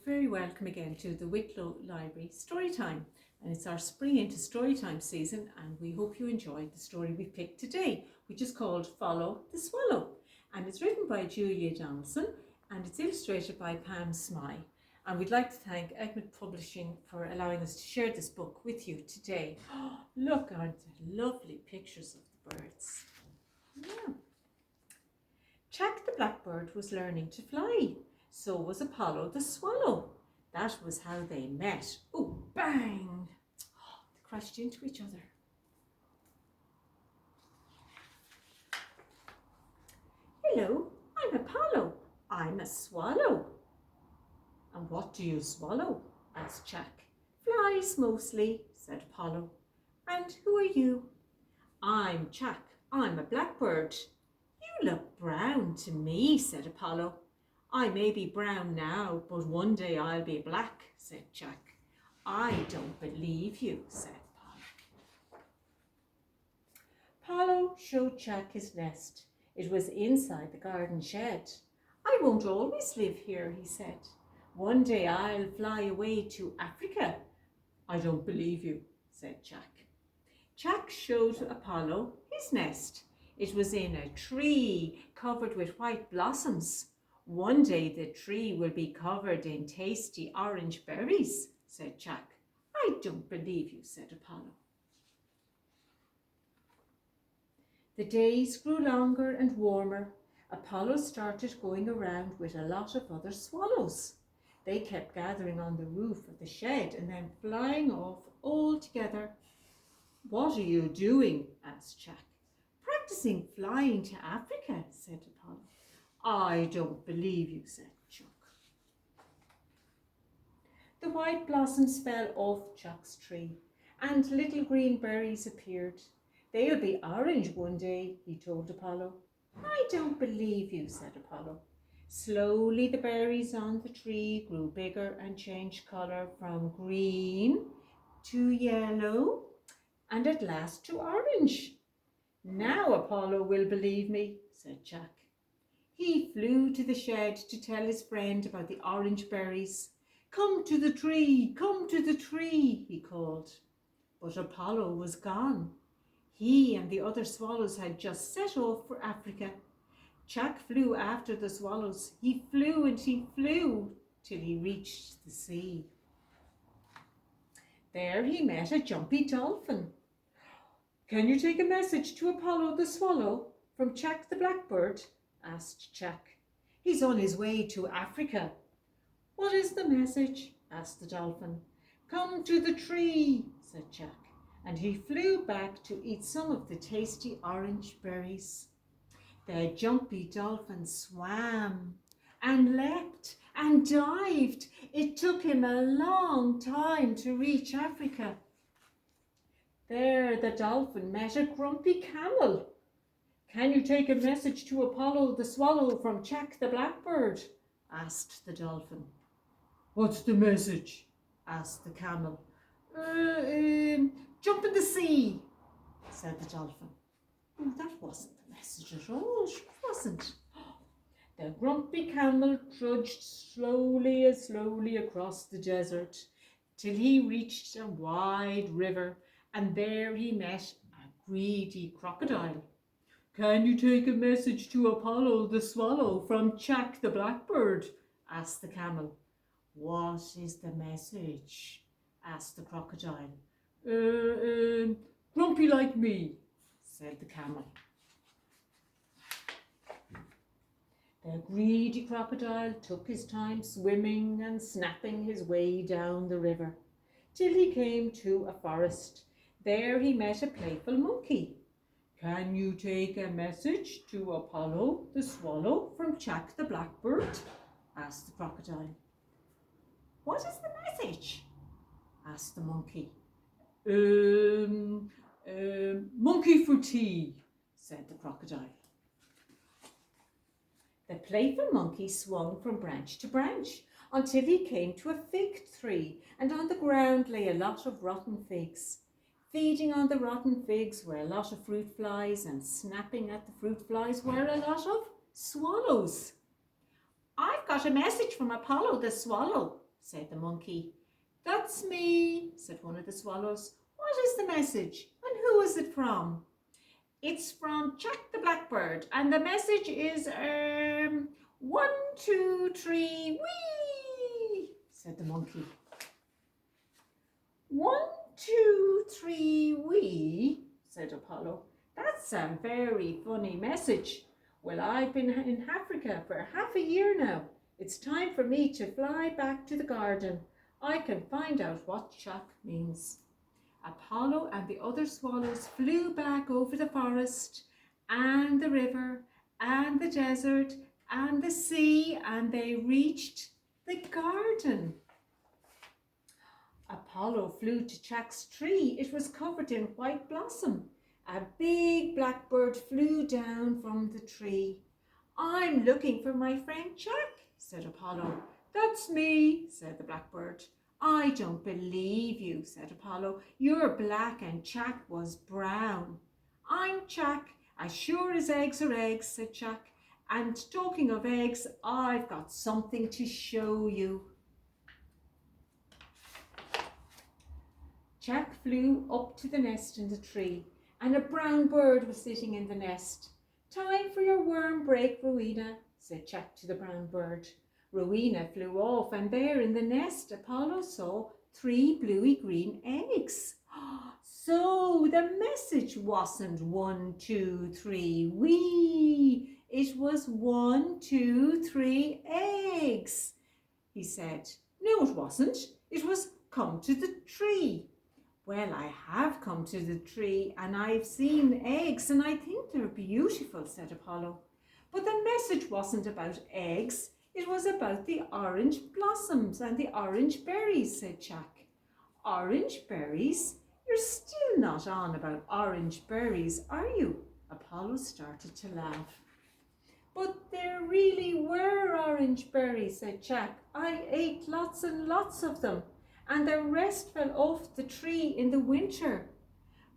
Very welcome again to the Wicklow Library Storytime, and it's our spring into storytime season, and we hope you enjoyed the story we picked today, which is called Follow the Swallow, and it's written by Julia Donaldson and it's illustrated by Pam Smythe. And we'd like to thank Egmont Publishing for allowing us to share this book with you today. Oh, look, aren't there lovely pictures of the birds? Yeah. Jack the Blackbird was learning to fly. So was Apollo the Swallow. That was how they met. Oh, bang! They crashed into each other. Hello, I'm Apollo. I'm a swallow. And what do you swallow? Asked Jack. Flies mostly, said Apollo. And who are you? I'm Jack. I'm a blackbird. You look brown to me, said Apollo. I may be brown now, but one day I'll be black, said Jack. I don't believe you, said Apollo. Apollo showed Jack his nest. It was inside the garden shed. I won't always live here, he said. One day I'll fly away to Africa. I don't believe you, said Jack. Jack showed Apollo his nest. It was in a tree covered with white blossoms. One day the tree will be covered in tasty orange berries, said Jack. I don't believe you, said Apollo. The days grew longer and warmer. Apollo started going around with a lot of other swallows. They kept gathering on the roof of the shed and then flying off all together. What are you doing? Asked Jack. Practicing flying to Africa, said Apollo. I don't believe you, said Chuck. The white blossoms fell off Chuck's tree and little green berries appeared. They'll be orange one day, he told Apollo. I don't believe you, said Apollo. Slowly the berries on the tree grew bigger and changed colour from green to yellow and at last to orange. Now Apollo will believe me, said Jack. He flew to the shed to tell his friend about the orange berries. Come to the tree, he called. But Apollo was gone. He and the other swallows had just set off for Africa. Jack flew after the swallows. He flew and he flew till he reached the sea. There he met a jumpy dolphin. Can you take a message to Apollo the Swallow from Jack the Blackbird? Asked Jack. He's on his way to Africa. What is the message? Asked the dolphin. Come to the tree, said Jack, and he flew back to eat some of the tasty orange berries. The jumpy dolphin swam and leapt and dived. It took him a long time to reach Africa. There the dolphin met a grumpy camel. Can you take a message to Apollo the Swallow from Jack the Blackbird? Asked the dolphin. What's the message? Asked the camel. Jump in the sea, said the dolphin. Oh, that wasn't the message at all, it wasn't. The grumpy camel trudged slowly across the desert till he reached a wide river, and there he met a greedy crocodile. Can you take a message to Apollo the Swallow from Jack the Blackbird? Asked the camel. What is the message? Asked the crocodile. Grumpy like me, said the camel. The greedy crocodile took his time swimming and snapping his way down the river, till he came to a forest. There he met a playful monkey. Can you take a message to Apollo the Swallow from Jack the Blackbird? Asked the crocodile. What is the message? Asked the monkey. Monkey for tea, said the crocodile. The playful monkey swung from branch to branch until he came to a fig tree, and on the ground lay a lot of rotten figs. Feeding on the rotten figs were a lot of fruit flies, and snapping at the fruit flies were a lot of swallows. I've got a message from Apollo the Swallow, said the monkey. That's me, said one of the swallows. What is the message and who is it from? It's from Jack the Blackbird, and the message is 1, 2, 3, wee, said the monkey. 1, 2, 3, wee, said Apollo. That's a very funny message. Well, I've been in Africa for half a year now. It's time for me to fly back to the garden. I can find out what Jack means. Apollo and the other swallows flew back over the forest and the river and the desert and the sea, and they reached the garden. Apollo flew to Jack's tree. It was covered in white blossom. A big blackbird flew down from the tree. I'm looking for my friend Jack, said Apollo. That's me, said the blackbird. I don't believe you, said Apollo. You're black and Jack was brown. I'm Jack, as sure as eggs are eggs, said Jack. And talking of eggs, I've got something to show you. Jack flew up to the nest in the tree, and a brown bird was sitting in the nest. Time for your worm break, Rowena, said Jack to the brown bird. Rowena flew off, and there in the nest Apollo saw 3 bluey-green eggs. So the message wasn't 1, 2, 3, wee. It was 1, 2, 3 eggs. He said, no, it wasn't. It was come to the tree. Well, I have come to the tree and I've seen eggs and I think they're beautiful, said Apollo. But the message wasn't about eggs. It was about the orange blossoms and the orange berries, said Jack. Orange berries? You're still not on about orange berries, are you? Apollo started to laugh. But there really were orange berries, said Jack. I ate lots and lots of them, and the rest fell off the tree in the winter.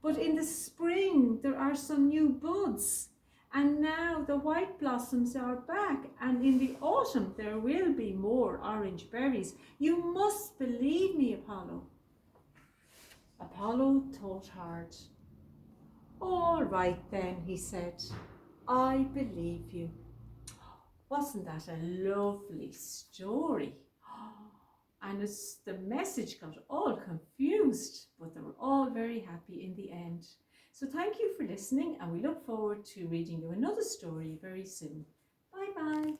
But in the spring there are some new buds, and now the white blossoms are back, and in the autumn there will be more orange berries. You must believe me, Apollo. Apollo thought hard. All right then, he said, I believe you. Wasn't that a lovely story? And the message got all confused, but they were all very happy in the end. So thank you for listening, and we look forward to reading you another story very soon. Bye bye.